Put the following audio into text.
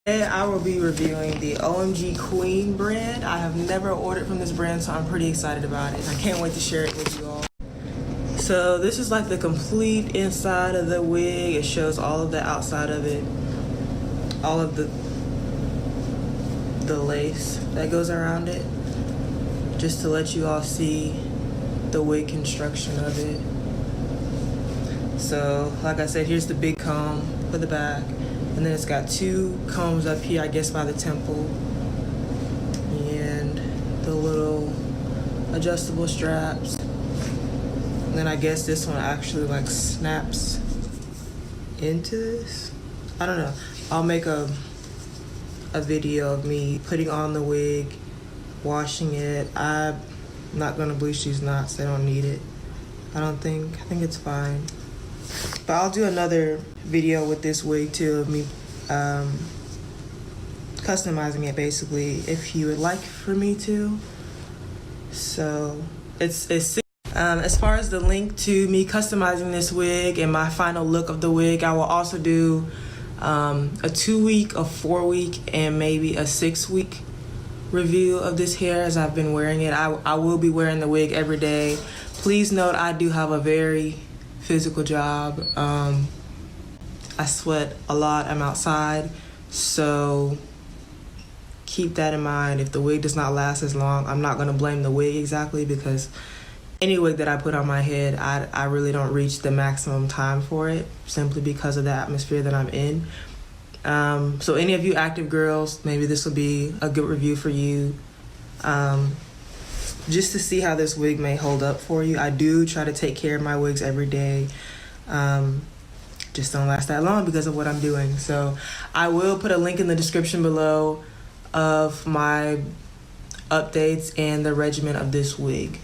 Today I will be reviewing the OMGQUEEN brand. I have never ordered from this brand, so I'm pretty excited about it. I can't wait to share it with you all. So this is like the complete inside of the wig. It shows all of the outside of it, all of the lace that goes around it, just to let you all see the wig construction of it. So like I said, here's the big comb for the back, and then it's got two combs up here, I guess by the temple, and the little adjustable straps. And then I guess this one actually like snaps into this. I don't know. I'll make a video of me putting on the wig, washing it. I'm not gonna bleach these knots. They don't need it. I think it's fine. But I'll do another video with this wig too of me customizing it basically, if you would like for me to. So it's as far as the link to me customizing this wig and my final look of the wig, I will also do a 2-week, a 4-week, and maybe a 6-week review of this hair as I've been wearing it. I will be wearing the wig every day. Please note I do have a very physical job. I sweat a lot. I'm outside, so keep that in mind. If the wig does not last as long, I'm not gonna blame the wig exactly, because any wig that I put on my head, I really don't reach the maximum time for it, simply because of the atmosphere that I'm in. So any of you active girls, maybe this will be a good review for you, just to see how this wig may hold up for you. I do try to take care of my wigs every day. Just don't last that long because of what I'm doing. So I will put a link in the description below of my updates and the regimen of this wig.